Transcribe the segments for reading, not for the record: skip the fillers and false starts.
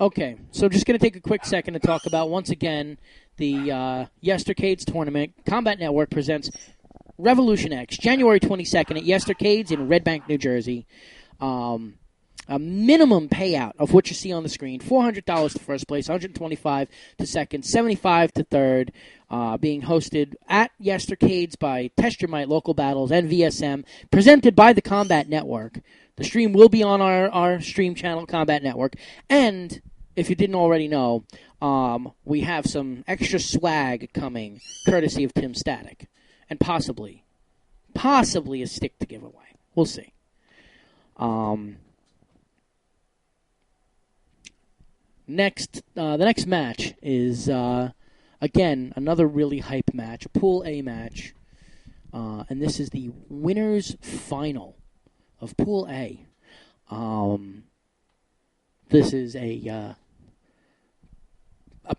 Okay, so just going to take a quick second to talk about, once again, the Yestercades tournament. Combat Network presents Revolution X, January 22nd at Yestercades in Red Bank, New Jersey. A minimum payout of what you see on the screen, $400 to first place, $125 to second, $75 to third, being hosted at Yestercades by Test Your Might Local Battles and VSM, presented by the Combat Network. The stream will be on our stream channel, Combat Network, and if you didn't already know, we have some extra swag coming, courtesy of Tim Static, and possibly a stick to give away. We'll see. The next match is, again, another really hype match, a Pool A match, and this is the winner's final of Pool A. This is a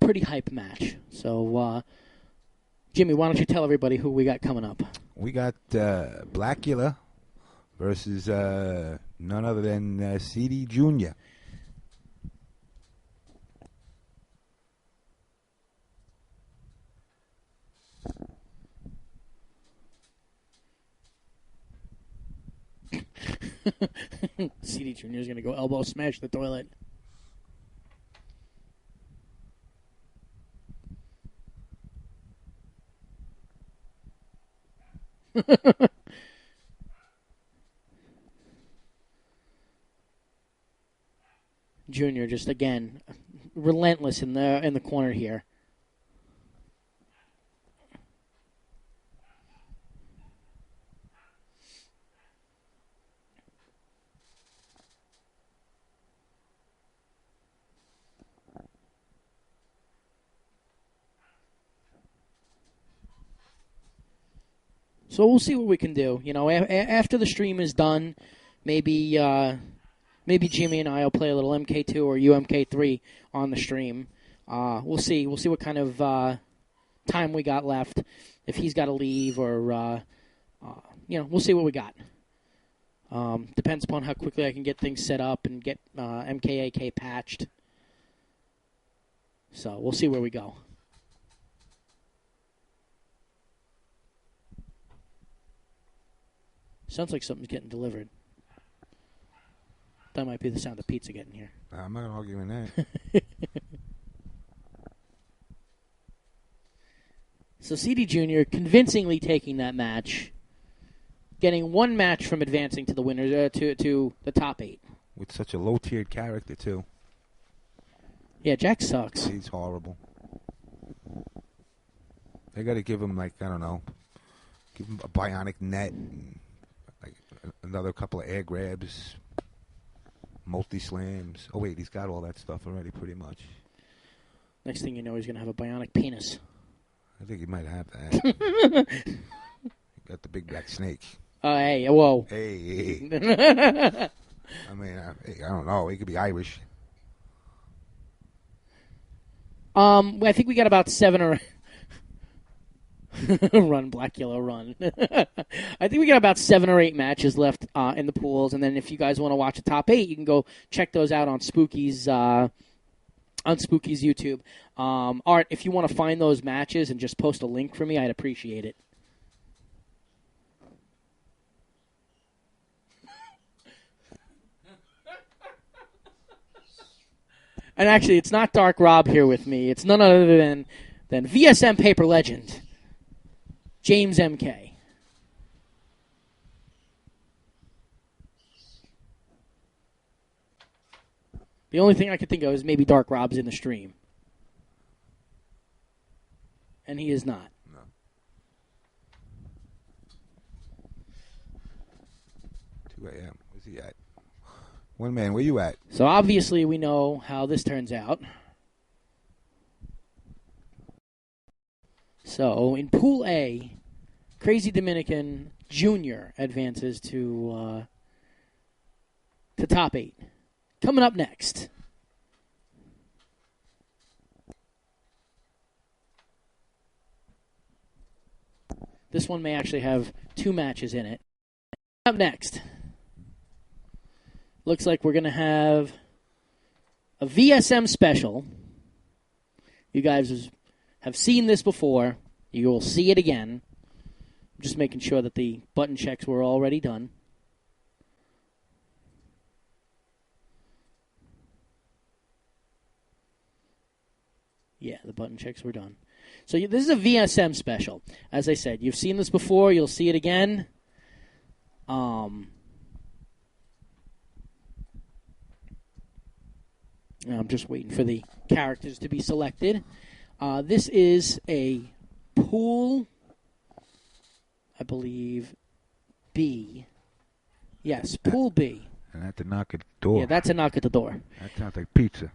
pretty hype match. So, Jimmy, why don't you tell everybody who we got coming up? We got Blackula versus none other than CD Jr. CD Jr. is going to go elbow smash the toilet. Junior just, again, relentless in the corner here. So we'll see what we can do. You know, after the stream is done, maybe Jimmy and I will play a little MK2 or UMK3 on the stream. We'll see. We'll see what kind of time we got left. If he's got to leave, or we'll see what we got. Depends upon how quickly I can get things set up and get MKAK patched. So we'll see where we go. Sounds like something's getting delivered. That might be the sound of pizza getting here. I'm not going to argue with that. So CD Jr. convincingly taking that match, getting one match from advancing to the winners to the top 8. With such a low-tiered character, too. Yeah, Jack sucks. He's horrible. They got to give him, like, I don't know, give him a bionic net, and, like, another couple of air grabs, multi-slams. Oh, wait, he's got all that stuff already, pretty much. Next thing you know, he's going to have a bionic penis. I think he might have that. He got the big black snake. Hey, whoa. Hey. I mean, I don't know. He could be Irish. I think we got about 7 or... Run, Blackula, run. I think we got about 7 or 8 matches left in the pools, and then if you guys want to watch the top 8, you can go check those out on Spooky's YouTube. Art, if you want to find those matches and just post a link for me, I'd appreciate it. And actually, it's not Dark Rob here with me. It's none other than VSM Paper Legend, James MK. The only thing I could think of is maybe Dark Rob's in the stream. And he is not. No. Two a.m. Where's he at? One man, where you at? So obviously we know how this turns out. So in Pool A, Crazy Dominican Jr. advances to top 8. Coming up next. This one may actually have 2 matches in it. Up next. Looks like we're going to have a VSM special. You guys have seen this before. You will see it again. I'm just making sure that the button checks were already done. Yeah, the button checks were done. So this is a VSM special. As I said, you've seen this before. You'll see it again. I'm just waiting for the characters to be selected. This is a pool, I believe, B. Yes, pool B. And that's a knock at the door. Yeah, that's a knock at the door. That sounds like pizza.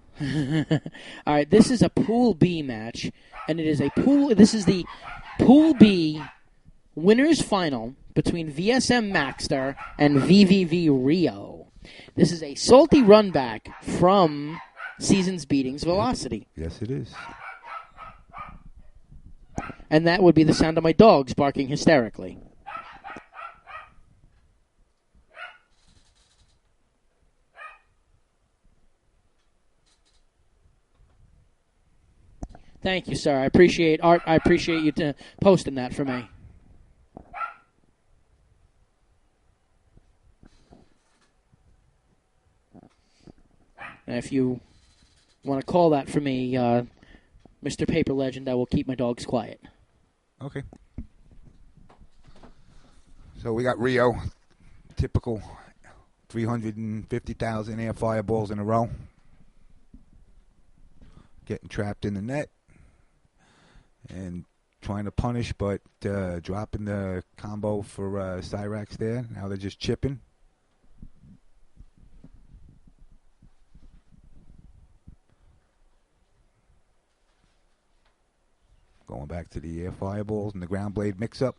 All right, this is a Pool B match, and it is a pool. This is the Pool B winners final between VSM Maxter and VVV Rio. This is a salty run back from Seasons Beatings Velocity. Yes, it is. And that would be the sound of my dogs barking hysterically. Thank you, sir. I appreciate Art. I appreciate you posting that for me. And if you want to call that for me, Mr. Paper Legend, I will keep my dogs quiet. Okay. So we got Rio, typical 350,000 air fireballs in a row. Getting trapped in the net and trying to punish, but dropping the combo for Cyrax there. Now they're just chipping. Going back to the air fireballs and the ground blade mix-up.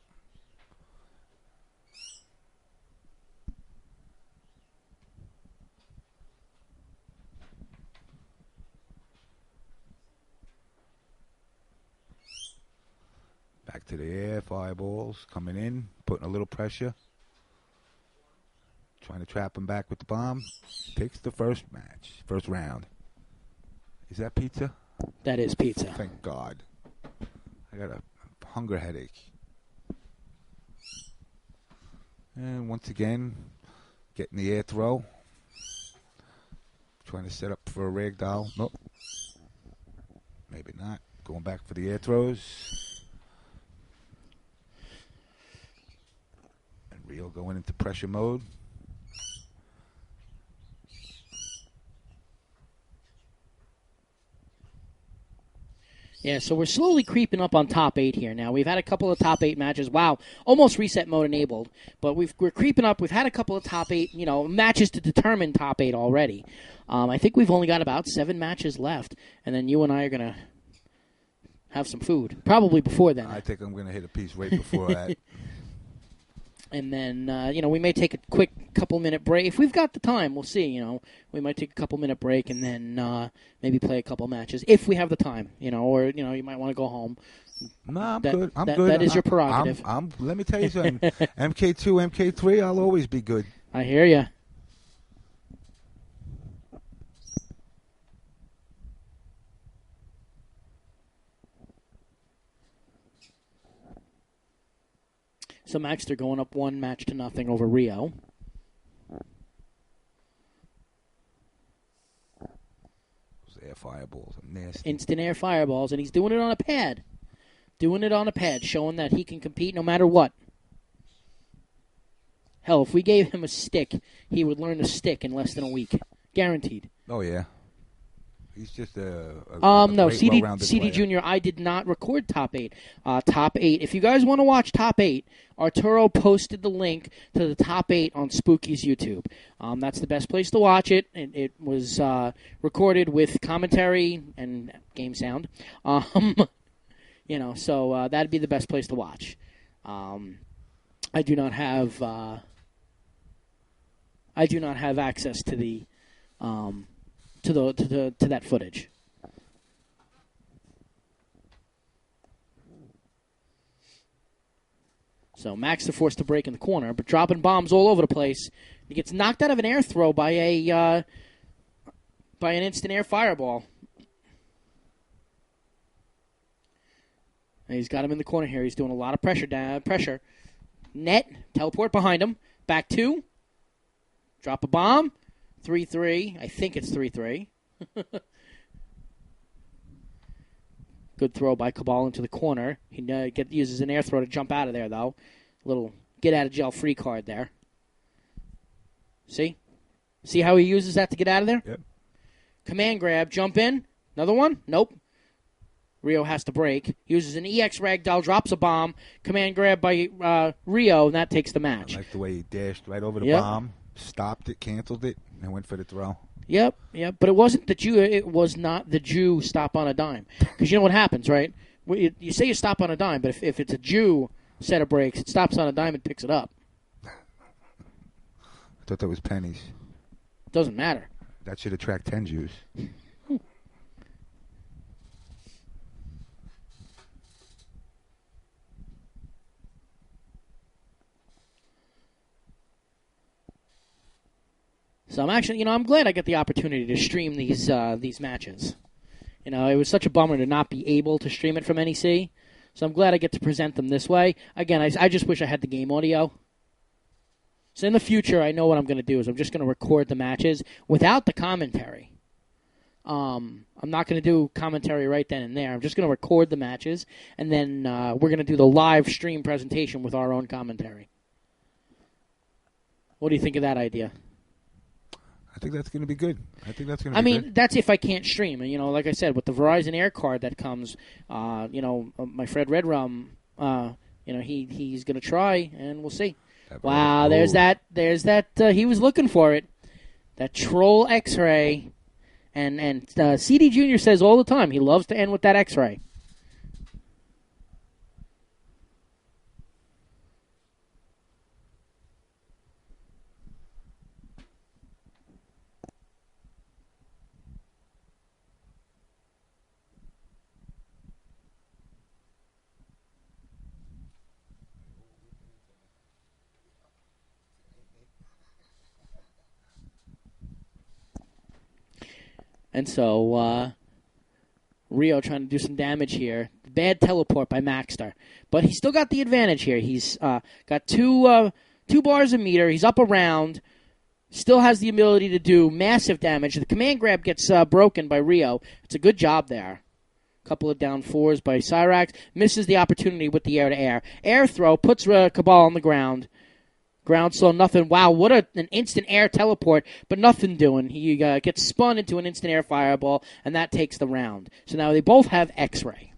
Back to the air fireballs coming in, putting a little pressure. Trying to trap him back with the bomb. Takes the first round. Is that pizza? That is pizza. Thank God. I got a hunger headache. And once again, getting the air throw. Trying to set up for a ragdoll. Nope. Maybe not. Going back for the air throws. And Rio going into pressure mode. Yeah, so we're slowly creeping up on top 8 here now. We've had a couple of top 8 matches. Wow, almost reset mode enabled. But we're creeping up. We've had a couple of top 8, matches to determine top 8 already. I think we've only got about 7 matches left. And then you and I are going to have some food. Probably before then. I think I'm going to hit a piece right before that. And then, we may take a quick couple-minute break. If we've got the time, we'll see, We might take a couple-minute break and then maybe play a couple matches, if we have the time, or, you might want to go home. No, I'm good. I'm good. That is your prerogative. Let me tell you something. MK2, MK3, I'll always be good. I hear you. So Maxter going up 1-0 over Rio. Those air fireballs are nasty. Instant air fireballs, and he's doing it on a pad. Showing that he can compete no matter what. Hell, if we gave him a stick, he would learn to stick in less than a week. Guaranteed. Oh, yeah. He's just no, CD player. Jr., I did not record Top 8. Top 8. If you guys want to watch Top 8, Arturo posted the link to the Top 8 on Spooky's YouTube. That's the best place to watch it. It was recorded with commentary and game sound. So that'd be the best place to watch. I do not have access to the to that footage. So Max is forced to break in the corner, but dropping bombs all over the place. He gets knocked out of an air throw by by an instant air fireball. And he's got him in the corner here. He's doing a lot of pressure. Net, teleport behind him. Back 2. Drop a bomb. 3-3. I think it's 3-3. Good throw by Cabal into the corner. He uses an air throw to jump out of there, though. Little get-out-of-jail-free card there. See? See how he uses that to get out of there? Yep. Command grab, jump in. Another one? Nope. Rio has to break. Uses an EX ragdoll, drops a bomb. Command grab by Rio, and that takes the match. I like the way he dashed right over the bomb, stopped it, canceled it, and went for the throw. Yep. But it wasn't the Jew. It was not the Jew stop on a dime. Because you know what happens, right? You say you stop on a dime, but if it's a Jew set of breaks, it stops on a dime and picks it up. I thought that was pennies. Doesn't matter. That should attract 10 Jews. So I'm actually, I'm glad I get the opportunity to stream these matches. It was such a bummer to not be able to stream it from NEC. So I'm glad I get to present them this way. Again, I just wish I had the game audio. So in the future, I know what I'm going to do is I'm just going to record the matches without the commentary. I'm not going to do commentary right then and there. I'm just going to record the matches, and then we're going to do the live stream presentation with our own commentary. What do you think of that idea? I think that's going to be good. Good. That's if I can't stream. And, like I said, with the Verizon Air card that comes, my Fred Redrum, he's going to try, and we'll see. Wow, there's that. He was looking for it. That troll X-ray. And CD Jr. says all the time he loves to end with that X-ray. And so Rio trying to do some damage here. Bad teleport by Maxter. But he's still got the advantage here. He's got two bars a meter. He's up around. Still has the ability to do massive damage. The command grab gets broken by Rio. It's a good job there. Couple of down 4s by Cyrax. Misses the opportunity with the air-to-air. Air throw puts Cabal on the ground. Ground slow, nothing. Wow, what an instant air teleport, but nothing doing. He gets spun into an instant air fireball, and that takes the round. So now they both have X-ray.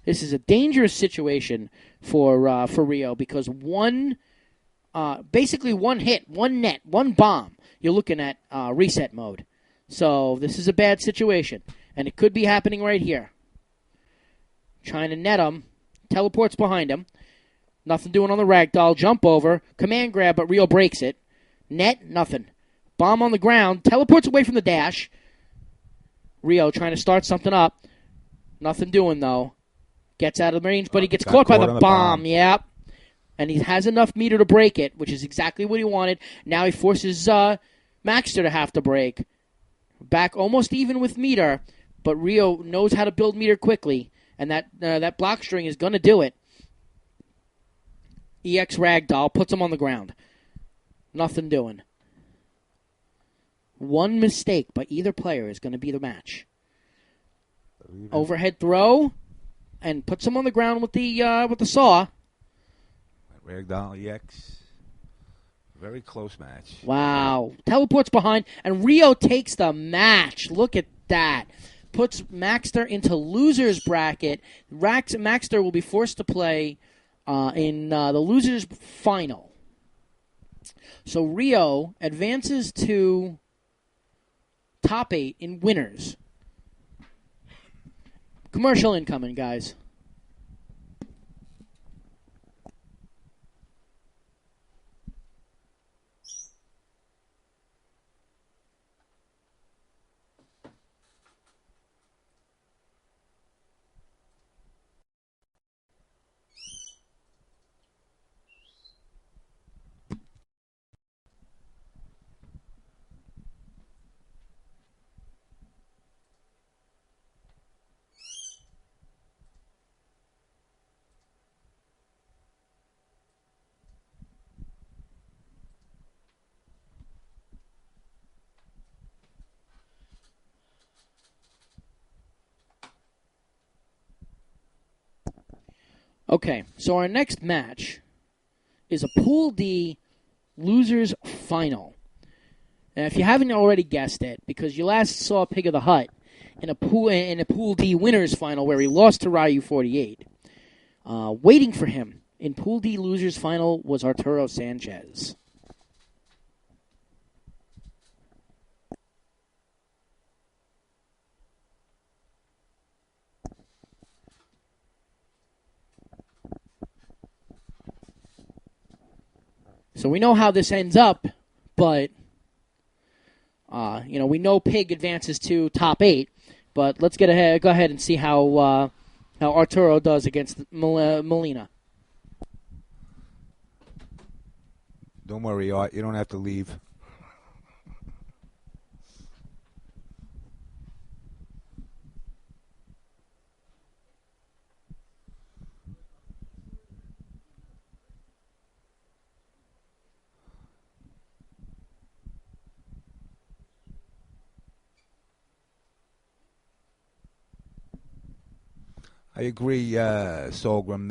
This is a dangerous situation for Rio because basically one hit, one net, one bomb, you're looking at reset mode. So this is a bad situation, and it could be happening right here. Trying to net him, teleports behind him. Nothing doing on the ragdoll. Jump over. Command grab, but Rio breaks it. Net, nothing. Bomb on the ground. Teleports away from the dash. Rio trying to start something up. Nothing doing, though. Gets out of range, but he gets caught by the bomb. Yep. And he has enough meter to break it, which is exactly what he wanted. Now he forces Maxter to have to break. Back almost even with meter, but Rio knows how to build meter quickly, and that block string is going to do it. EX Ragdoll puts him on the ground. Nothing doing. One mistake by either player is going to be the match. Overhead throw, and puts him on the ground with the saw. Ragdoll EX. Very close match. Wow. Teleports behind, and Rio takes the match. Look at that. Puts Maxter into loser's bracket. Maxter will be forced to play in the losers final. So Rio advances to top 8 in winners. Commercial incoming, guys. Okay, so our next match is a Pool D losers final. And if you haven't already guessed it, because you last saw Pig of the Hut in a Pool D winners final where he lost to Ryu 48, waiting for him in Pool D losers final was Arturo Sanchez. So we know how this ends up, but we know Pig advances to top 8. But let's go ahead and see how Arturo does against Molina. Don't worry, Art. You don't have to leave. I agree, Solgrim.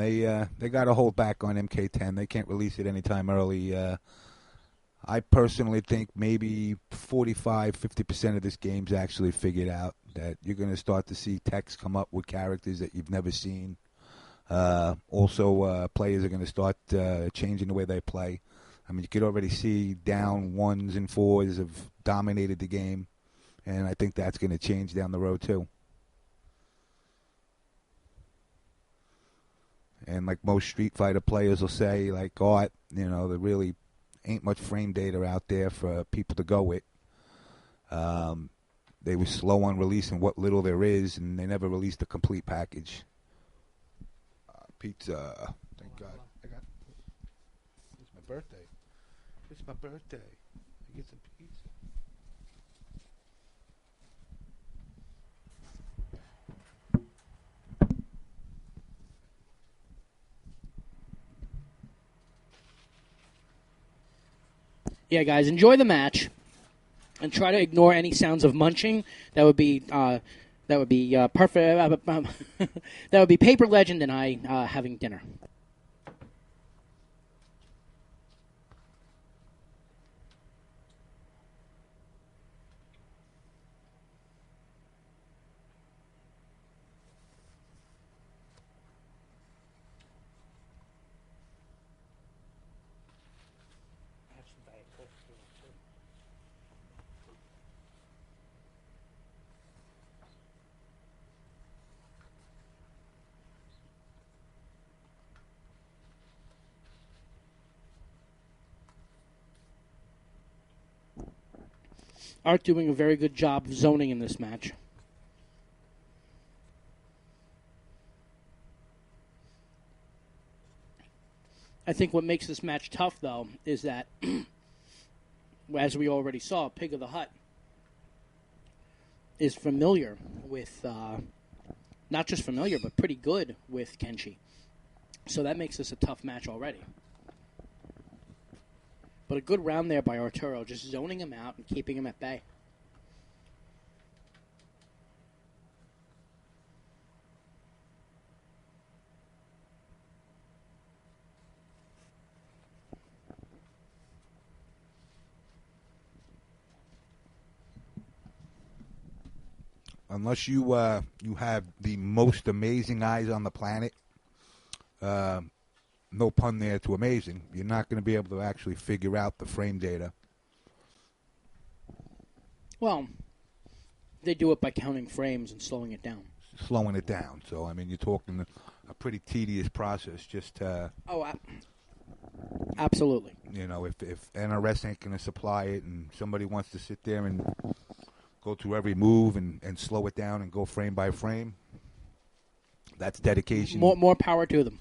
They got to hold back on MK10. They can't release it anytime early. I personally think maybe 45-50% of this game's actually figured out. That you're going to start to see techs come up with characters that you've never seen. Also, players are going to start changing the way they play. I mean, you could already see down 1s and 4s have dominated the game, and I think that's going to change down the road too. And like most Street Fighter players will say, like Art, there really ain't much frame data out there for people to go with. They were slow on releasing what little there is, and they never released a complete package. Pizza. Thank God. It's my birthday. It's my birthday. I get some pizza. Yeah, guys, enjoy the match, and try to ignore any sounds of munching. That would be perfect. That would be Paper Legend and I having dinner. Art doing a very good job of zoning in this match. I think what makes this match tough, though, is that, as we already saw, Pig of the Hut is familiar with, not just familiar, but pretty good with Kenshi. So that makes this a tough match already. But a good round there by Arturo, just zoning him out and keeping him at bay. Unless you have the most amazing eyes on the planet, no pun there to amazing, you're not going to be able to actually figure out the frame data. Well, they do it by counting frames and slowing it down. So, I mean, you're talking a pretty tedious process just to... Absolutely. If NRS ain't going to supply it and somebody wants to sit there and go through every move and slow it down and go frame by frame, that's dedication. More power to them.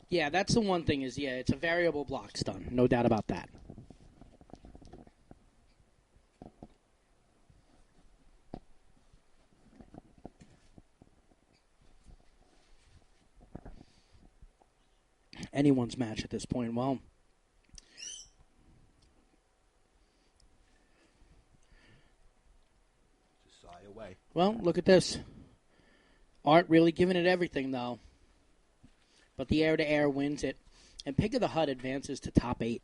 Yeah, that's the one thing is, it's a variable block stun. No doubt about that. anyone's match at this point. Well, Just sigh away. well, look at this. Art really giving it everything, though. But the air-to-air wins it. And Pig of the Hut advances to top 8.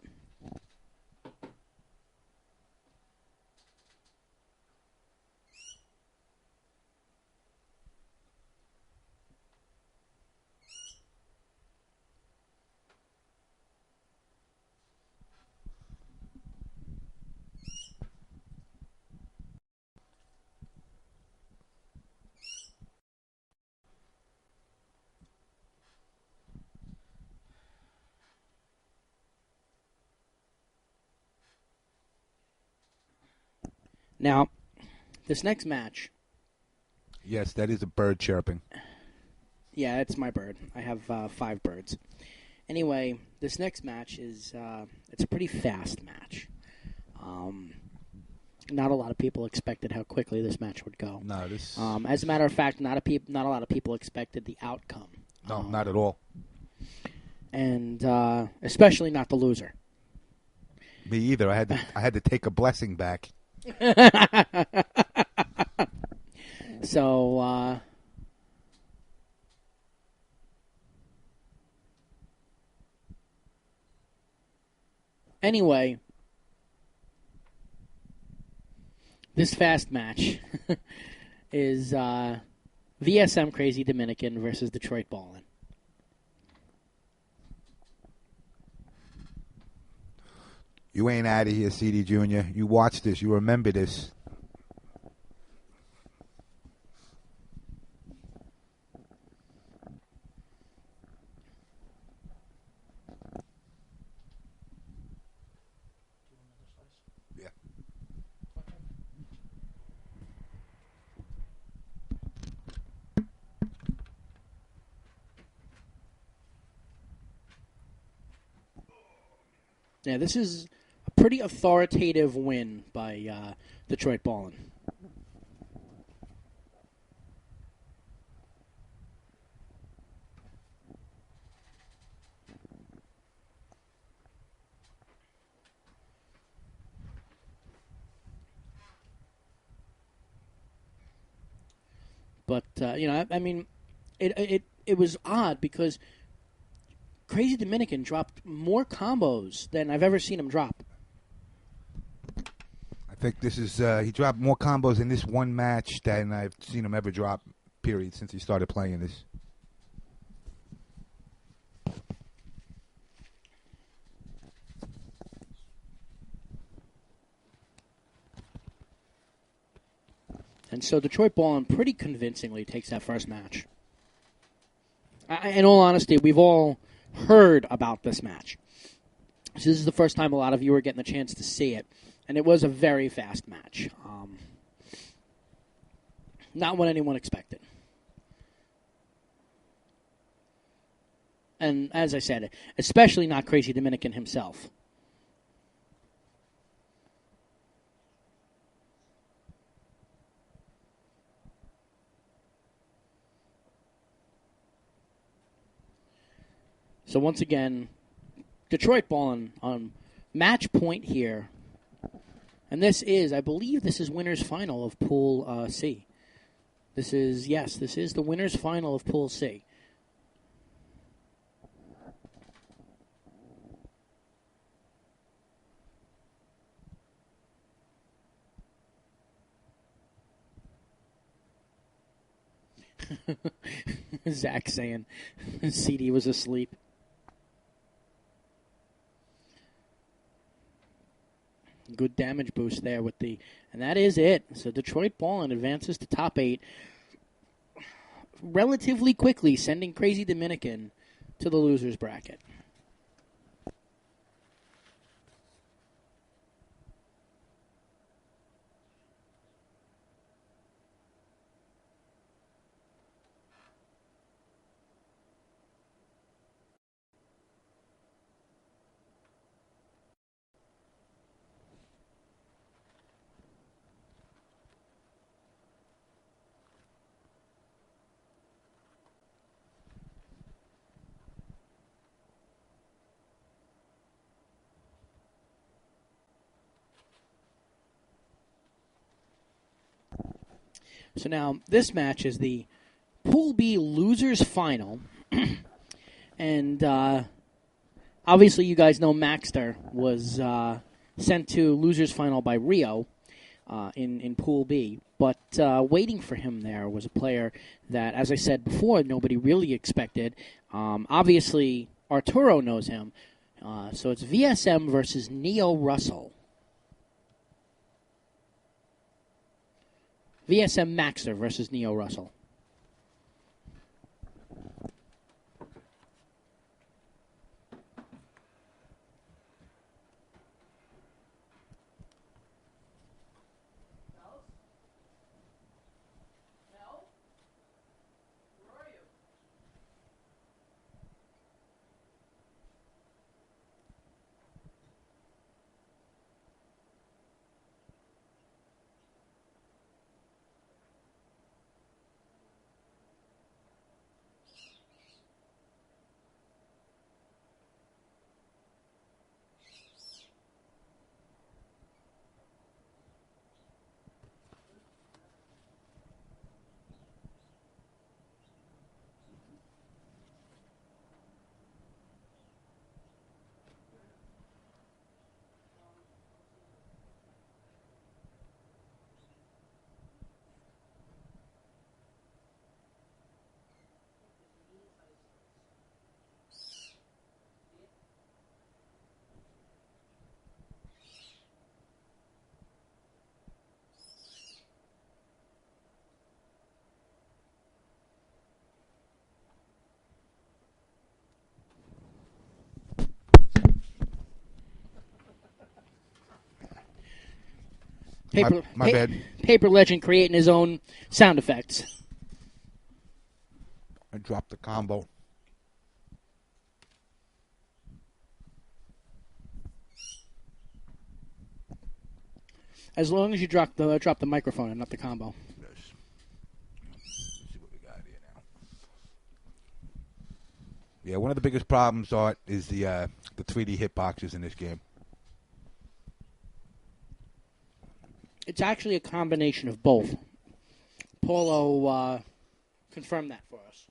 Now, this next match. Yes, that is a bird chirping. Yeah, it's my bird. I have 5 birds. Anyway, this next match is it's a pretty fast match. Not a lot of people expected how quickly this match would go. No, this. As a matter of fact, not a lot of people expected the outcome. No, not at all. And especially not the loser. Me either. I had to take a blessing back. So, anyway, this fast match is VSM Crazy Dominican versus Detroit Ballin'. You ain't out of here, CD Jr. You watch this. You remember this. Yeah. Yeah, this is a pretty authoritative win by Detroit Ballin'. But I mean, it was odd because Crazy Dominican dropped more combos than I've ever seen him drop. I think this is he dropped more combos in this one match than I've seen him ever drop. Period. Since he started playing this. And so Detroit Ballin' pretty convincingly takes that first match. In all honesty, we've all heard about this match. So this is the first time a lot of you are getting the chance to see it. And it was a very fast match. Not what anyone expected. And as I said, especially not Crazy Dominican himself. So once again, Detroit Ballin' on match point here. And this is, I believe this is winner's final of Pool C. This is the winner's final of Pool C. Zach saying CD was asleep. Good damage boost there with the... And that is it. So Detroit Ballin' advances to top 8 relatively quickly, sending Crazy Dominican to the loser's bracket. So now this match is the Pool B Losers Final. And obviously you guys know Maxter was sent to Losers Final by Rio in Pool B. But waiting for him there was a player that, as I said before, nobody really expected. Obviously, Arturo knows him. So it's VSM versus Neo Russell. VSM Maxter versus Neo Russell. My bad. Paper Legend creating his own sound effects. I dropped the combo. As long as you drop the microphone and not the combo. Yes. Let's see what we got here now. Yeah, one of the biggest problems, Art, is the 3D hitboxes in this game. It's actually a combination of both. Paulo confirmed that for us.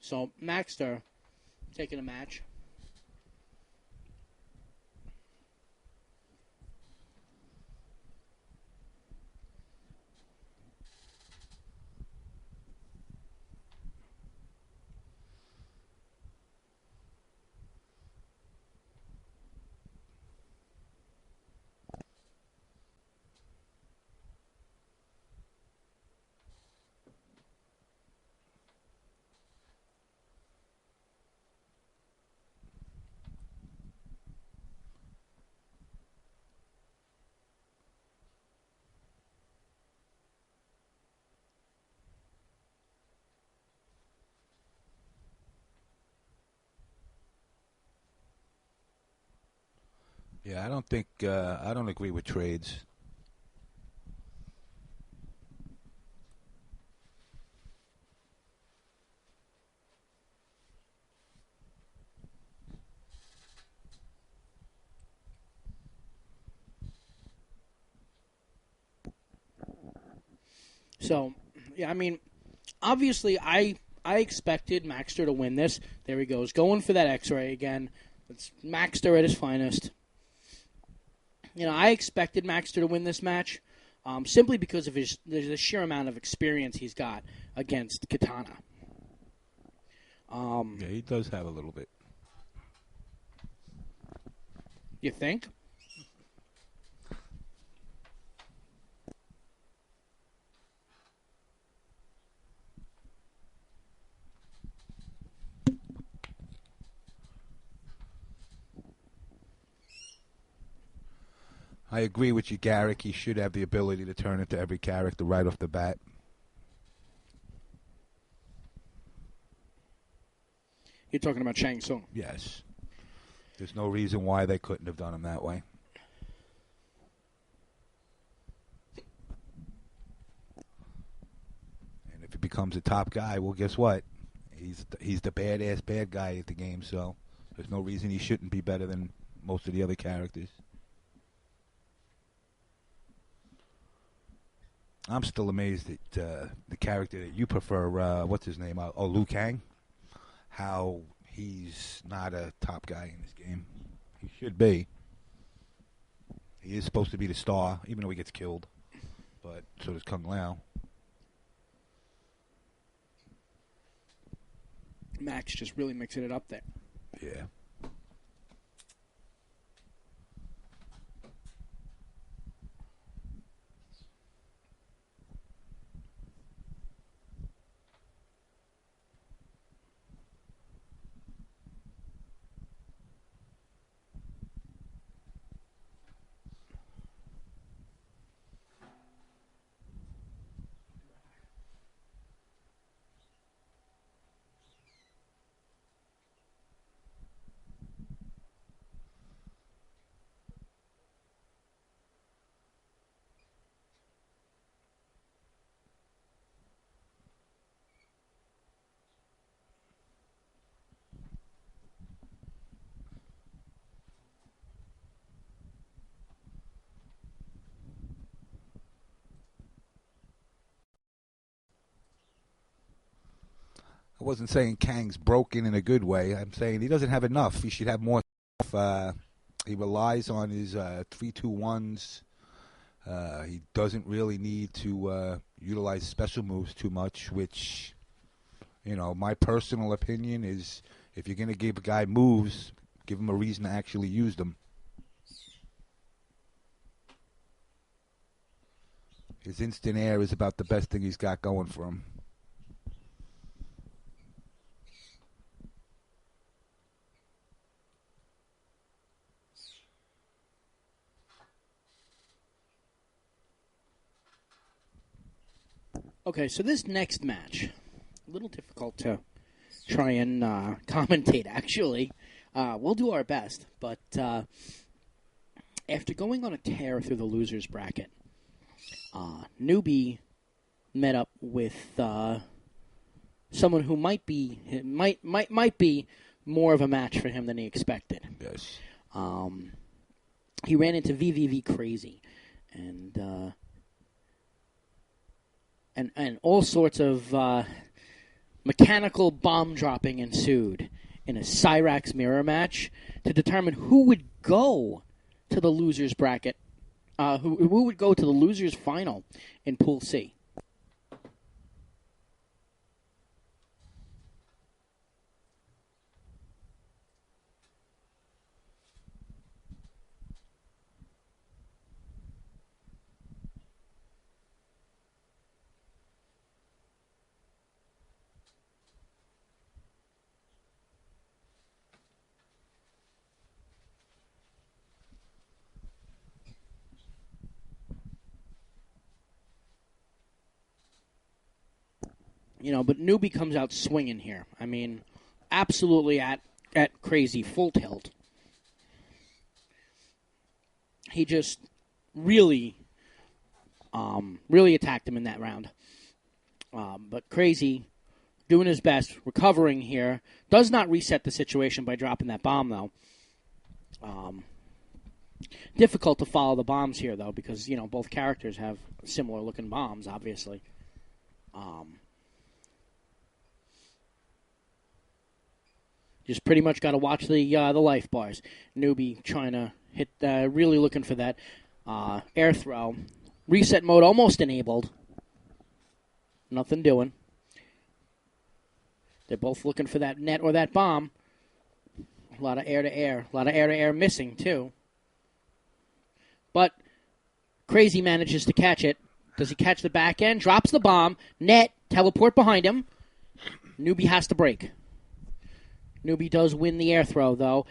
So, Maxter taking a match. Yeah, I don't agree with trades. So, yeah, I mean, obviously, I expected Maxter to win this. There he goes, going for that X-ray again. It's Maxter at his finest. You know, I expected Maxter to win this match simply because of the sheer amount of experience he's got against Katana. Yeah, he does have a little bit. You think? I agree with you, Garrick. He should have the ability to turn into every character right off the bat. You're talking about Shang Tsung. Yes. There's no reason why they couldn't have done him that way. And if he becomes a top guy, well, guess what? He's the badass bad guy at the game, so there's no reason he shouldn't be better than most of the other characters. I'm still amazed at the character that you prefer. What's his name? Liu Kang. How he's not a top guy in this game. He should be. He is supposed to be the star, even though he gets killed. But so does Kung Lao. Max just really mixing it up there. Yeah. I wasn't saying Kang's broken in a good way. I'm saying he doesn't have enough. He should have more stuff. He relies on his 3-2-1s. He doesn't really need to utilize special moves too much, which, my personal opinion is if you're going to give a guy moves, give him a reason to actually use them. His instant air is about the best thing he's got going for him. Okay, so this next match, a little difficult to try and commentate, actually. We'll do our best, but after going on a tear through the losers bracket, Newbie met up with someone who might be more of a match for him than he expected. Yes. He ran into VVV Crazy, and all sorts of mechanical bomb dropping ensued in a Cyrax mirror match to determine who would go to the losers bracket, who would go to the losers final in Pool C. But Newbie comes out swinging here. I mean, absolutely at crazy full tilt. He just really attacked him in that round. But Crazy, doing his best, recovering here, does not reset the situation by dropping that bomb, though. Difficult to follow the bombs here, though, because, both characters have similar-looking bombs, obviously. Just pretty much got to watch the life bars. Newbie trying to hit, really looking for that air throw. Reset mode almost enabled. Nothing doing. They're both looking for that net or that bomb. A lot of air-to-air. A lot of air-to-air missing, too. But Crazy manages to catch it. Does he catch the back end? Drops the bomb. Net. Teleport behind him. Newbie has to break. Newbie does win the air throw, though.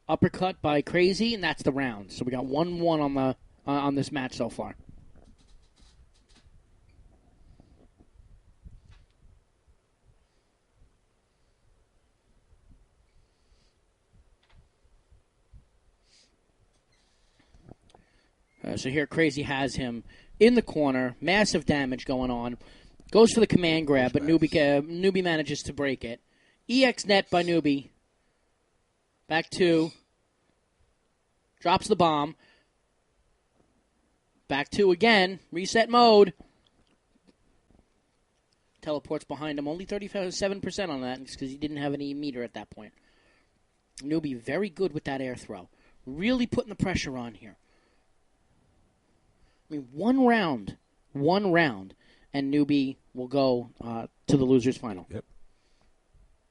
Uppercut by Crazy, and that's the round. So we got 1-1 on this match so far. So here Crazy has him in the corner. Massive damage going on. Goes for the command grab, but Newbie manages to break it. EX net by Newbie. Back two. Drops the bomb. Back two again. Reset mode. Teleports behind him. Only 37% on that because he didn't have any meter at that point. Newbie very good with that air throw. Really putting the pressure on here. I mean, one round, and Newbie will go to the loser's final. Yep.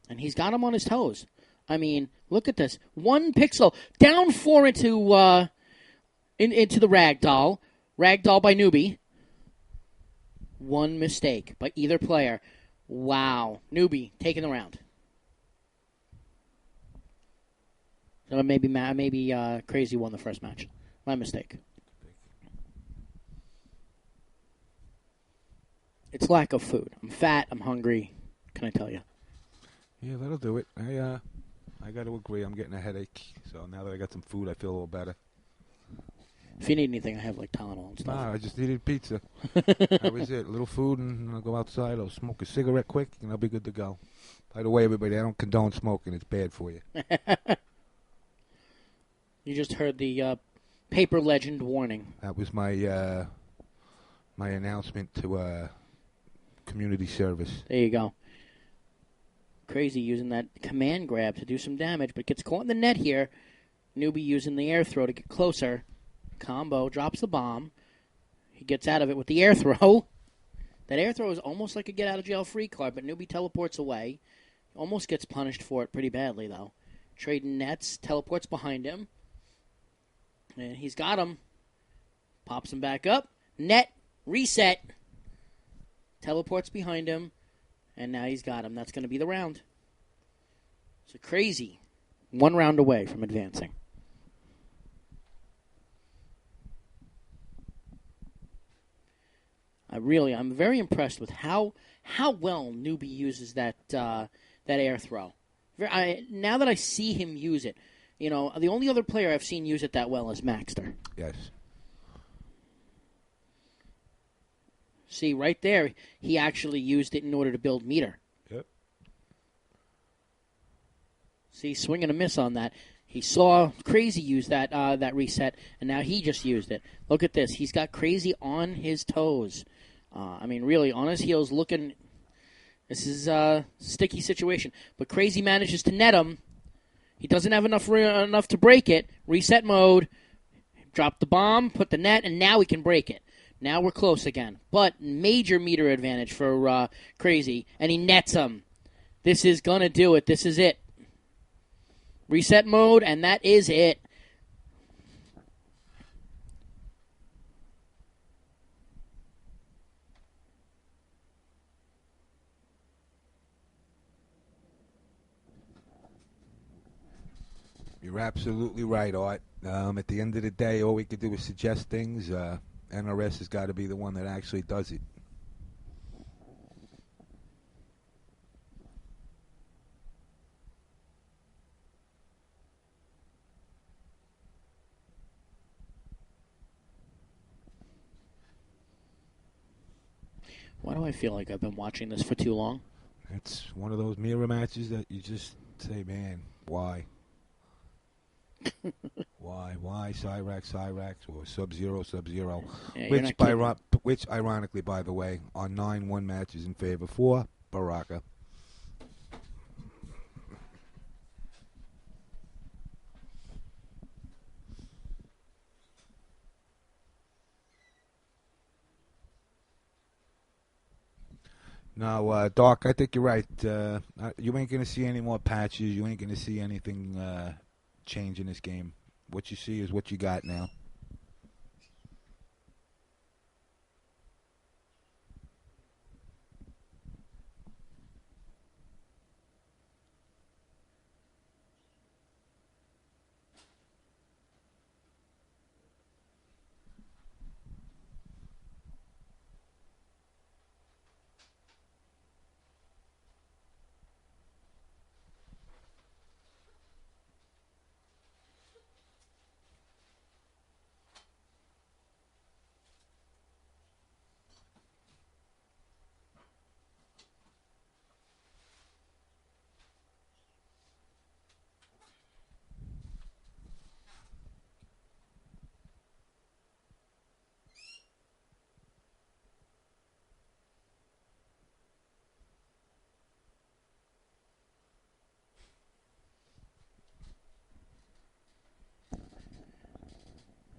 And he's got him on his toes. I mean, look at this. 1 pixel. Down 4 into the ragdoll. Ragdoll by Newbie. 1 mistake by either player. Wow. Newbie taking the round. So maybe Crazy won the first match. My mistake. It's lack of food. I'm fat. I'm hungry. Can I tell you? Yeah, that'll do it. I got to agree. I'm getting a headache. So now that I got some food, I feel a little better. If you need anything, I have like Tylenol and stuff. Nah, I just needed pizza. That was it. A little food, and I'll go outside. I'll smoke a cigarette quick, and I'll be good to go. By the way, everybody, I don't condone smoking. It's bad for you. You just heard the paper legend warning. That was my my announcement to community service. There you go. Crazy using that command grab to do some damage, but gets caught in the net here. Newbie using the air throw to get closer. Combo drops the bomb. He gets out of it with the air throw. That air throw is almost like a get-out-of-jail-free card, but Newbie teleports away. Almost gets punished for it pretty badly, though. Trading nets, teleports behind him. And he's got him. Pops him back up. Net, reset. Teleports behind him. And now he's got him. That's going to be the round. So Crazy. 1 round away from advancing. I'm very impressed with how well Newbie uses that air throw. Now that I see him use it, the only other player I've seen use it that well is Maxter. Yes. See, right there, he actually used it in order to build meter. Yep. See, swing and a miss on that. He saw Crazy use that reset, and now he just used it. Look at this. He's got Crazy on his toes. Really, on his heels, looking. This is a sticky situation. But Crazy manages to net him. He doesn't have enough to break it. Reset mode. Drop the bomb, put the net, and now he can break it. Now we're close again. But major meter advantage for Crazy, and he nets him. This is going to do it. This is it. Reset mode, and that is it. You're absolutely right, Art. At the end of the day, all we could do is suggest things. NRS has got to be the one that actually does it. Why do I feel like I've been watching this for too long? It's one of those mirror matches that you just say, man, why? Why Cyrax, or Sub-Zero? Yeah, which, ironically, by the way, are 9-1 matches in favor for Baraka. No, Doc, I think you're right. You ain't going to see any more patches. You ain't going to see anything change in this game. What you see is what you got now.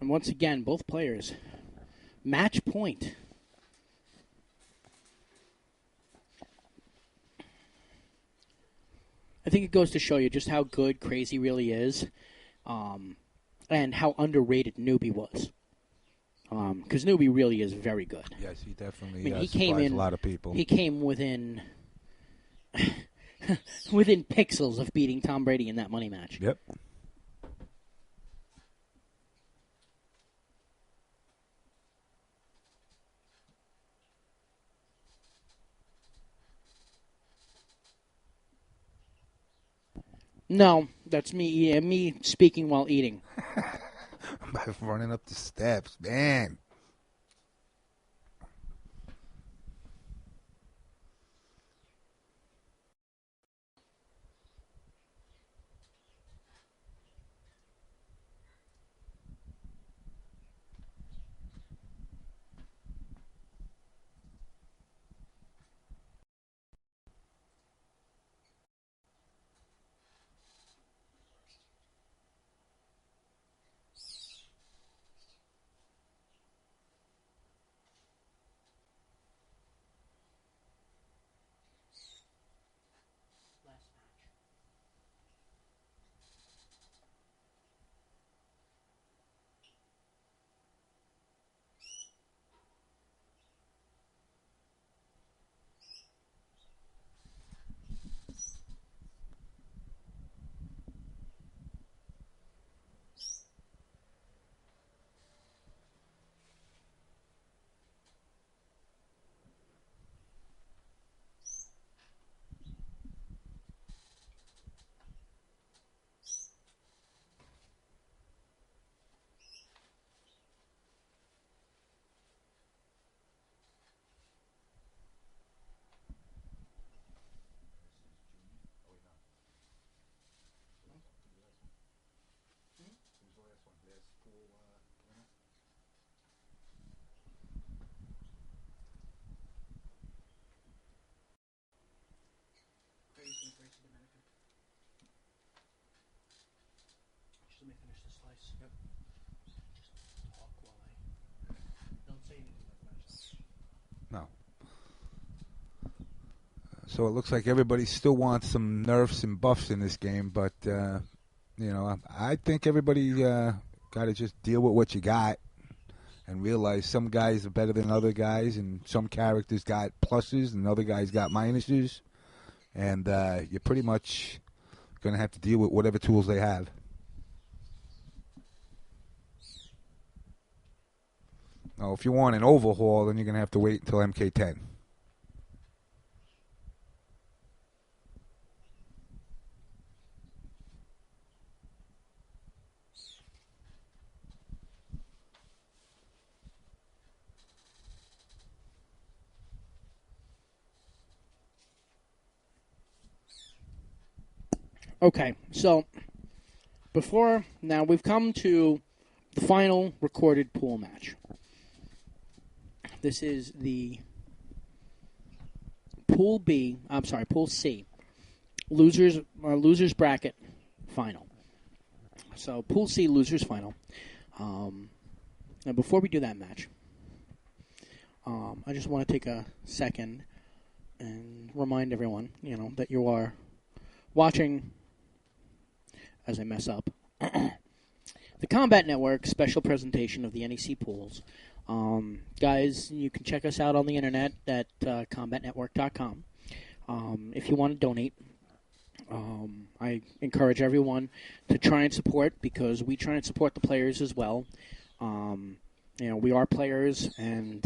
And once again, both players, match point. I think it goes to show you just how good Crazy really is, and how underrated Newbie was. Because Newbie really is very good. Yes, he definitely he came in a lot of people. He came within within pixels of beating Tom Brady in that money match. Yep. No, that's me speaking while eating. By running up the steps, man. Let me finish this slice. Yep. Just talk while don't say anything No. So it looks like everybody still wants some nerfs and buffs in this game, but I think everybody got to just deal with what you got and realize some guys are better than other guys, and some characters got pluses and other guys got minuses, and you're pretty much going to have to deal with whatever tools they have. Now, if you want an overhaul, then you're going to have to wait until MK10. Okay, so now we've come to the final recorded pool match. This is the Pool C, losers bracket final. So Pool C losers final. Now before we do that match, I just want to take a second and remind everyone, that you are watching as I mess up. The Combat Network special presentation of the NEC pools. Guys, you can check us out on the internet at KombatNetwork.com. If you want to donate, I encourage everyone to try and support, because we try and support the players as well. We are players, and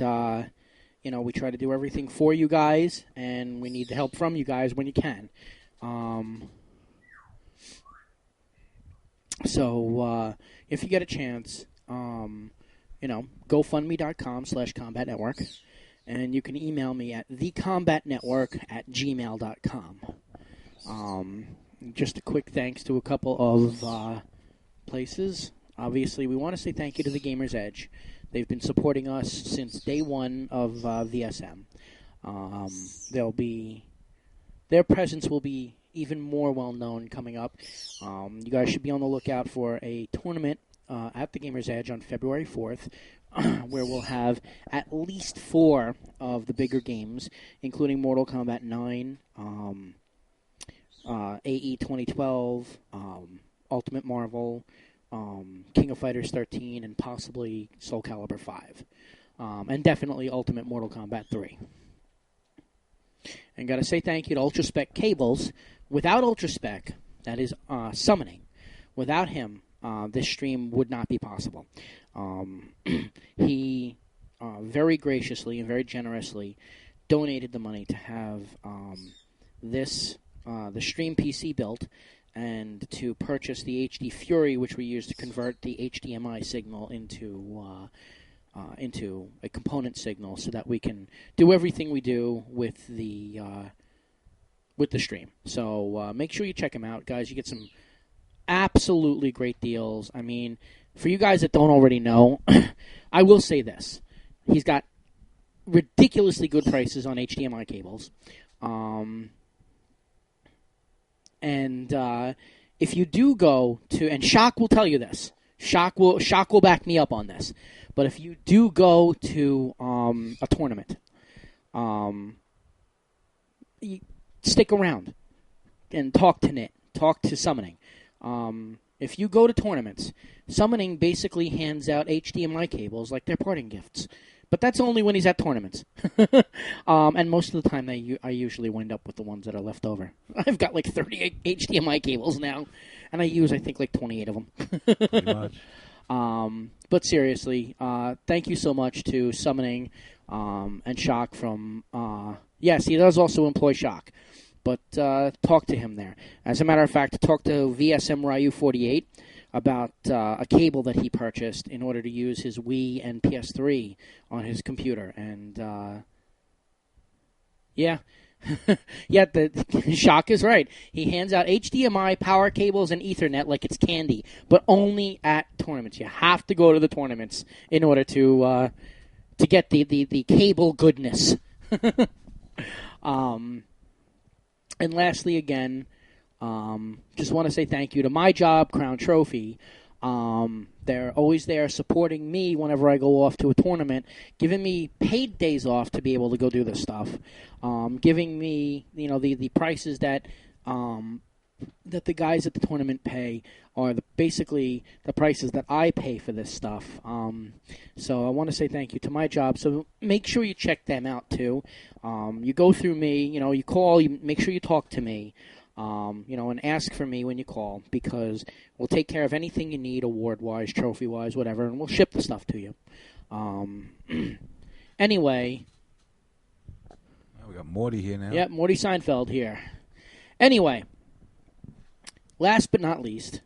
we try to do everything for you guys, and we need the help from you guys when you can. So if you get a chance, GoFundMe.com/KombatNetwork, and you can email me at thecombatnetwork@gmail.com. Just a quick thanks to a couple of places. Obviously, we want to say thank you to the Gamer's Edge. They've been supporting us since day one of VSM. Their presence will be even more well-known coming up. You guys should be on the lookout for a tournament at the Gamer's Edge on February 4th, where we'll have at least 4 of the bigger games, including Mortal Kombat 9, AE 2012, Ultimate Marvel, King of Fighters 13, and possibly Soul Calibur 5. And definitely Ultimate Mortal Kombat 3. And got to say thank you to UltraSpec Cables. Without UltraSpec, that is summoning, without him, this stream would not be possible. He very graciously and very generously donated the money to have the stream PC built and to purchase the HD Fury, which we use to convert the HDMI signal into a component signal, so that we can do everything we do with the stream. So make sure you check him out, guys. You get some absolutely great deals. I mean, for you guys that don't already know, I will say this: he's got ridiculously good prices on HDMI cables. And if you do go to, and Shock will tell you this, Shock will back me up on this, but if you do go to a tournament, you stick around and talk to Nit, talk to Summoning. If you go to tournaments, Summoning basically hands out HDMI cables like they're parting gifts. But that's only when he's at tournaments. And most of the time, I usually wind up with the ones that are left over. I've got like 38 HDMI cables now, and I use, I think, like 28 of them. Pretty much. But seriously, thank you so much to Summoning and Shock from... yes, he does also employ Shock. But talk to him there. As a matter of fact, talk to VSM Ryu 48 about a cable that he purchased in order to use his Wii and PS3 on his computer. And, yeah. Yeah, the Shock is right. He hands out HDMI, power cables, and Ethernet like it's candy, but only at tournaments. You have to go to the tournaments in order to get the cable goodness. And lastly, again, just want to say thank you to My Job, Crown Trophy. They're always there supporting me whenever I go off to a tournament, giving me paid days off to be able to go do this stuff, giving me, the prices that the guys at the tournament pay are basically the prices that I pay for this stuff. So I want to say thank you to My Job. So make sure you check them out too. You go through me, you call, you make sure you talk to me. And ask for me when you call, because we'll take care of anything you need, award-wise, trophy-wise, whatever, and we'll ship the stuff to you. Anyway. We got Morty here now. Yeah, Morty Seinfeld here. Anyway, last but not least,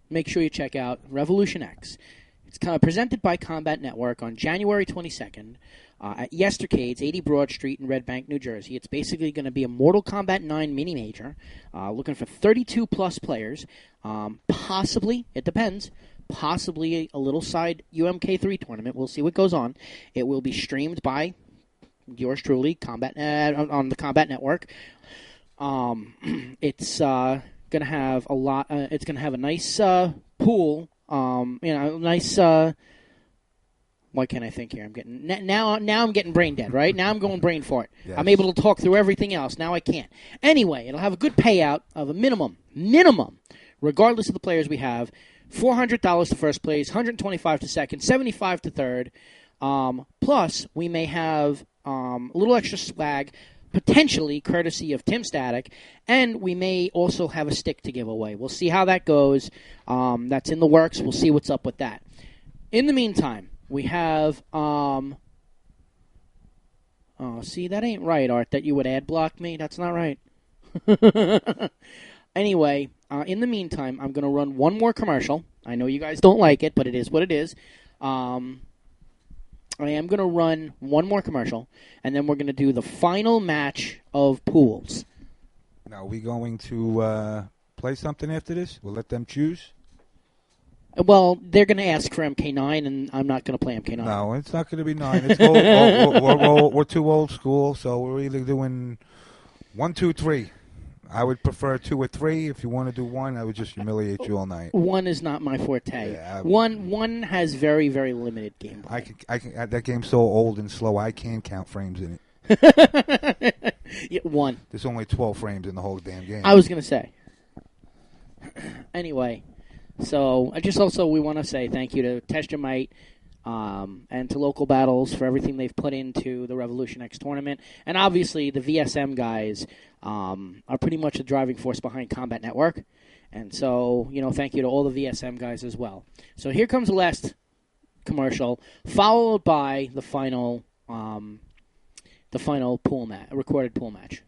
make sure you check out Revolution X. It's presented by Combat Network on January 22nd. At Yestercades, 80 Broad Street in Red Bank, New Jersey. It's basically going to be a Mortal Kombat 9 mini-major, looking for 32-plus players, possibly, it depends, possibly a little side UMK3 tournament. We'll see what goes on. It will be streamed by yours truly, on the Combat Network. It's going to have a lot. It's going to have a nice pool, nice... Why can't I think here? I'm getting now I'm getting brain dead, right? Now I'm going brain fart. Yes. I'm able to talk through everything else. Now I can't. Anyway, it'll have a good payout of a minimum, regardless of the players we have, $400 to first place, $125 to second, $75 to third. Plus, we may have a little extra swag, potentially courtesy of Tim Static, and we may also have a stick to give away. We'll see how that goes. That's in the works. We'll see what's up with that. In the meantime, we have, see, that ain't right, Art, that you would ad block me. That's not right. Anyway, in the meantime, I'm going to run one more commercial. I know you guys don't like it, but it is what it is. I am going to run one more commercial, and then we're going to do the final match of pools. Now, are we going to play something after this? We'll let them choose? Well, they're going to ask for MK9, and I'm not going to play MK9. No, it's not going to be 9. It's we're too old school, so we're either doing 1, 2, 3. I would prefer 2 or 3. If you want to do 1, I would just humiliate you all night. 1 is not my forte. Yeah, one has very, very limited gameplay. I can. That game's so old and slow. I can't count frames in it. Yeah, 1. There's only 12 frames in the whole damn game. I was gonna say. Anyway, so we want to say thank you to Testamite and to Local Battles for everything they've put into the Revolution X tournament, and obviously the VSM guys are pretty much the driving force behind Combat Network, and so thank you to all the VSM guys as well. So here comes the last commercial, followed by the final pool match, recorded pool match.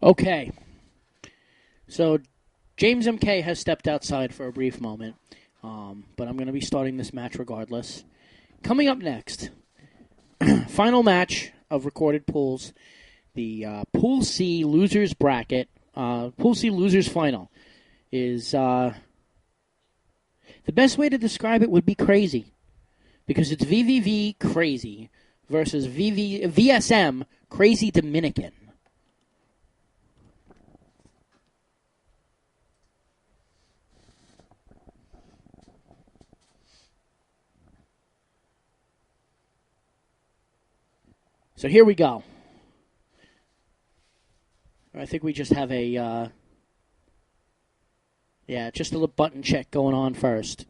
Okay. So James MK has stepped outside for a brief moment, but I'm going to be starting this match regardless. Coming up next, final match of recorded pools, the Pool C Losers Bracket, Pool C Losers Final, is the best way to describe it would be crazy, because it's VVV Crazy versus VSM Crazy Dominican. So here we go. I think we just have a, just a little button check going on first.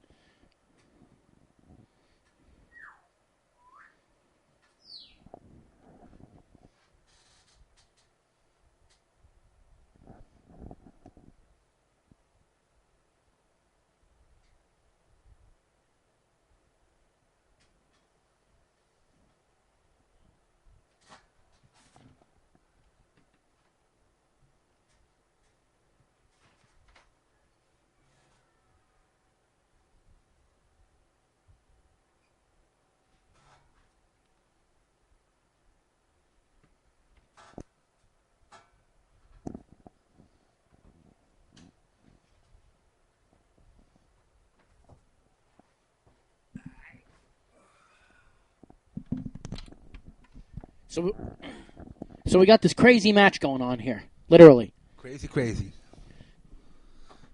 So we got this crazy match going on here, literally. Crazy.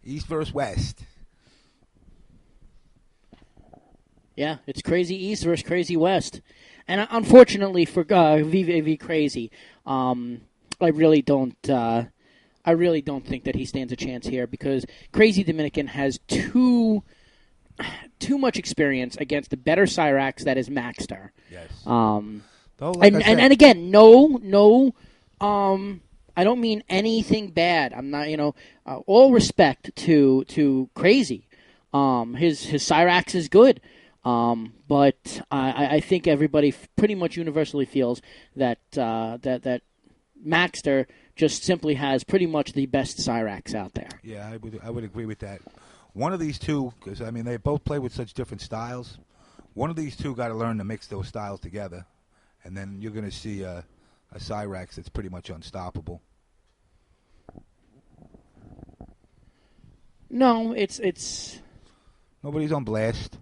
East versus West. Yeah, it's Crazy East versus Crazy West. And unfortunately for VVV Crazy, I really don't. I really don't think that he stands a chance here because Crazy Dominican has too much experience against the better Cyrax that is Maxter. Yes. Though, like and again, no. I don't mean anything bad. I'm not, all respect to Crazy. His Cyrax is good. But I think everybody pretty much universally feels that that Maxter just simply has pretty much the best Cyrax out there. Yeah, I would agree with that. One of these two, because they both play with such different styles. One of these two got to learn to mix those styles together, and then you're going to see a Cyrax that's pretty much unstoppable. No, it's nobody's on blast.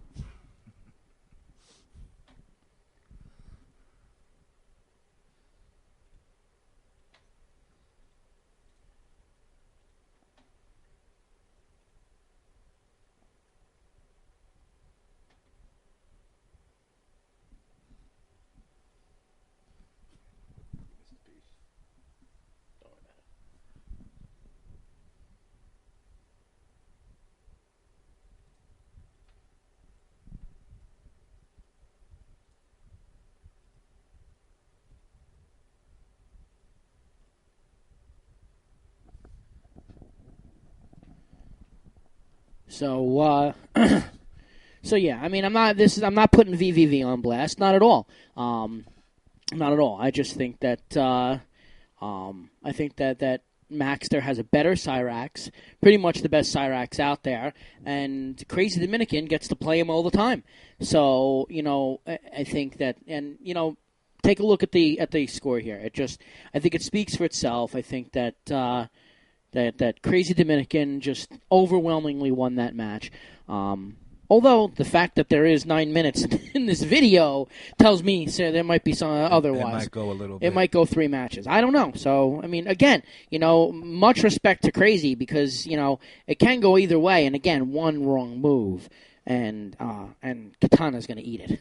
So, so yeah. I mean, I'm not putting VVV on blast. Not at all. Not at all. I just think that I think that Maxter has a better Cyrax, pretty much the best Cyrax out there, and Crazy Dominican gets to play him all the time. So I think that, and take a look at the score here. I think it speaks for itself. I think that. That Crazy Dominican just overwhelmingly won that match. Although the fact that there is 9 minutes in this video tells me there might be some otherwise. It might go a little bit. It might go 3 matches. I don't know. So, I mean, again, much respect to Crazy because, it can go either way. And again, one wrong move and Katana's going to eat it.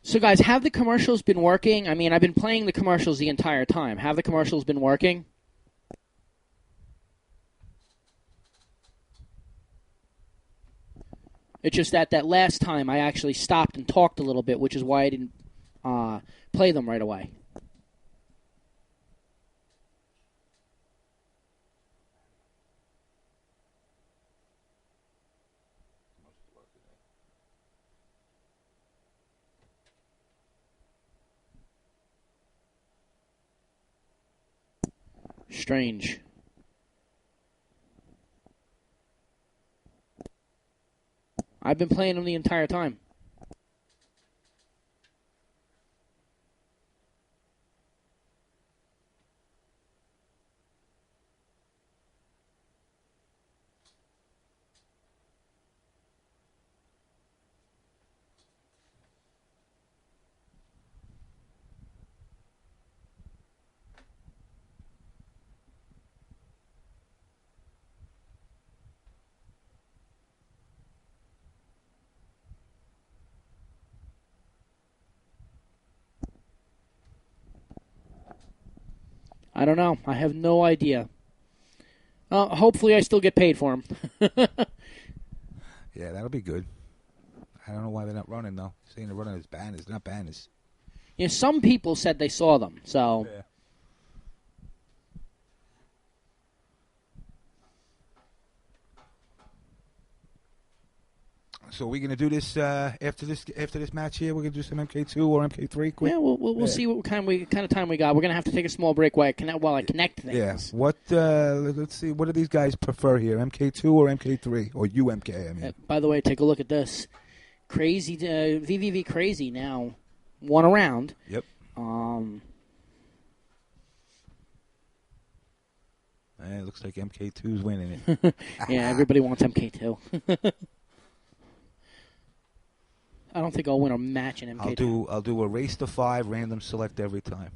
So, guys, have the commercials been working? I mean, I've been playing the commercials the entire time. Have the commercials been working? It's just that last time I actually stopped and talked a little bit, which is why I didn't play them right away. Strange. I've been playing them the entire time. I don't know. I have no idea. Hopefully I still get paid for them. Yeah, that'll be good. I don't know why they're not running, though. Saying they're running as banners. They're not banners. Yeah, some people said they saw them, so... Yeah. So we're gonna do this after this match here. We're gonna do some MK2 or MK3 quick. Yeah, we'll see what kind of time we got. We're gonna have to take a small break while I connect things. Yeah. What? Let's see. What do these guys prefer here? MK2 or MK3 or UMK? I mean. By the way, take a look at this. Crazy VVV Crazy now won a round. Yep. It looks like MK2's winning it. Yeah, everybody wants MK2. I don't think I'll win a match in MK2. I'll do a race to 5, random select every time.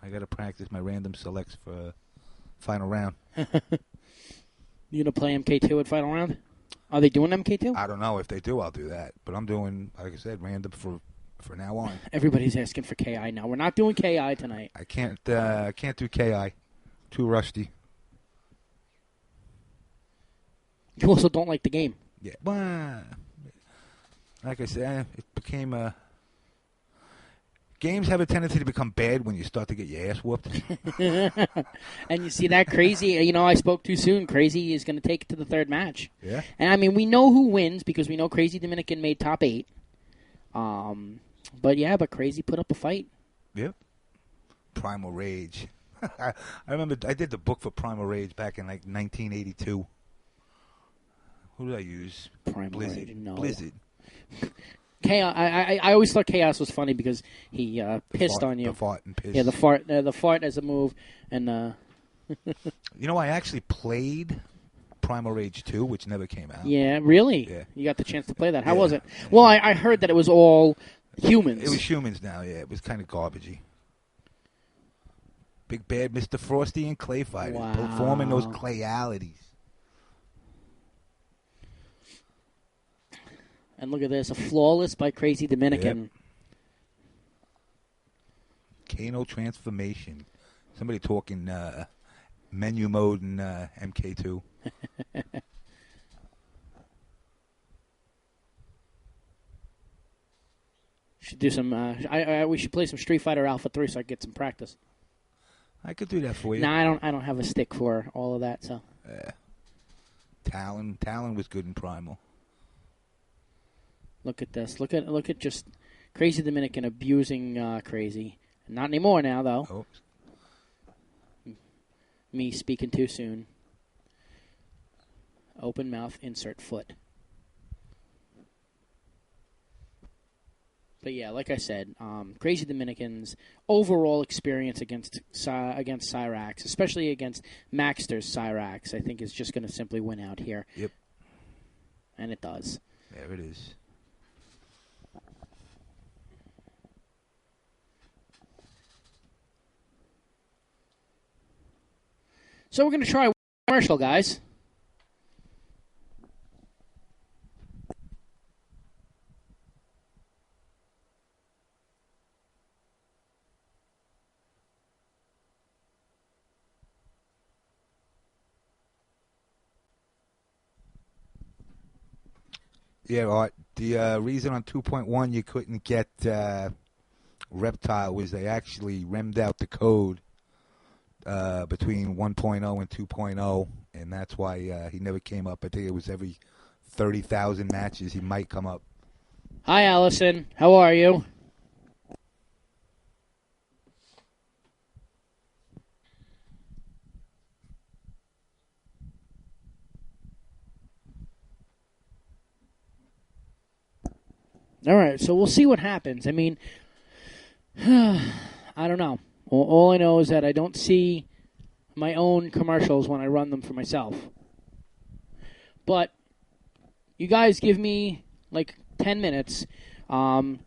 I got to practice my random selects for final round. You gonna play MK2 at final round? Are they doing MK2? I don't know. If they do, I'll do that. But I'm doing, like I said, random for now on. Everybody's asking for KI now. We're not doing KI tonight. I can't do KI. Too rusty. You also don't like the game. Yeah. Well, like I said, it became a... Games have a tendency to become bad when you start to get your ass whooped. And you see that Crazy, I spoke too soon. Crazy is going to take it to the third match. Yeah. And, I mean, we know who wins because we know Crazy Dominican made top 8. But Crazy put up a fight. Yep. Primal Rage. I remember I did the book for Primal Rage back in, 1982. Who did I use? Primal Rage, no. Blizzard. Chaos. I always thought Chaos was funny because he pissed on you. The fart and piss. Yeah, the fart as a move, and I actually played Primal Rage 2, which never came out. Yeah, really? Yeah. You got the chance to play that. How was it? Well, I heard that it was all humans. It was humans now, yeah. It was kind of garbagey. Big Bad Mr. Frosty and Clay Fighters performing those clayalities. And look at this, a flawless by Crazy Dominican. Yep. Kano transformation. Somebody talking menu mode in MK2. Should do some. We should play some Street Fighter Alpha 3 so I can get some practice. I could do that for you. No, I don't have a stick for all of that. So. Talon was good in Primal. Look at this. Look at just Crazy Dominican abusing Crazy. Not anymore now, though. Oh. Me speaking too soon. Open mouth, insert foot. But yeah, like I said, Crazy Dominican's overall experience against Cyrax, especially against Maxter's Cyrax, I think is just going to simply win out here. Yep. And it does. There it is. So we're going to try a commercial, guys. Yeah, Art. The reason on 2.1 you couldn't get Reptile was they actually remmed out the code between 1.0 and 2.0, and that's why he never came up. I think it was every 30,000 matches he might come up. Hi, Allison. How are you? All right, so we'll see what happens. I mean, I don't know. All I know is that I don't see my own commercials when I run them for myself. But you guys give me like 10 minutes. Jimmy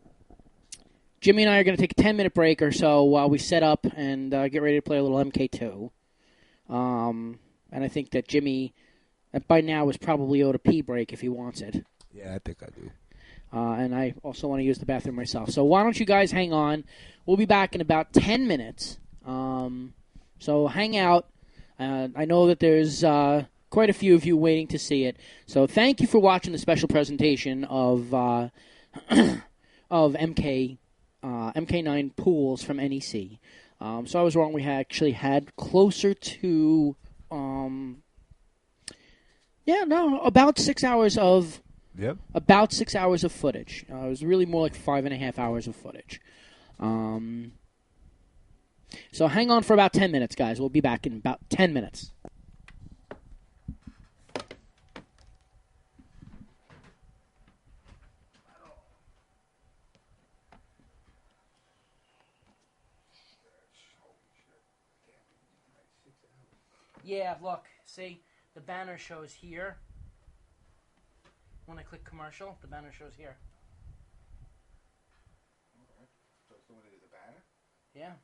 and I are going to take a 10-minute break or so while we set up and get ready to play a little MK2. And I think that Jimmy, by now, is probably owed a pee break if he wants it. Yeah, I think I do. And I also want to use the bathroom myself. So why don't you guys hang on? We'll be back in about 10 minutes. So hang out. I know that there's quite a few of you waiting to see it. So thank you for watching the special presentation of of MK9 pools from NEC. So I was wrong. We actually had closer to about 6 hours of. Yep. About 6 hours of footage. It was really more like 5.5 hours of footage. So hang on for about 10 minutes, guys. We'll be back in about 10 minutes. Yeah, look. See, the banner shows here. When I click commercial, the banner shows here. So it's doing it as a banner? Yeah.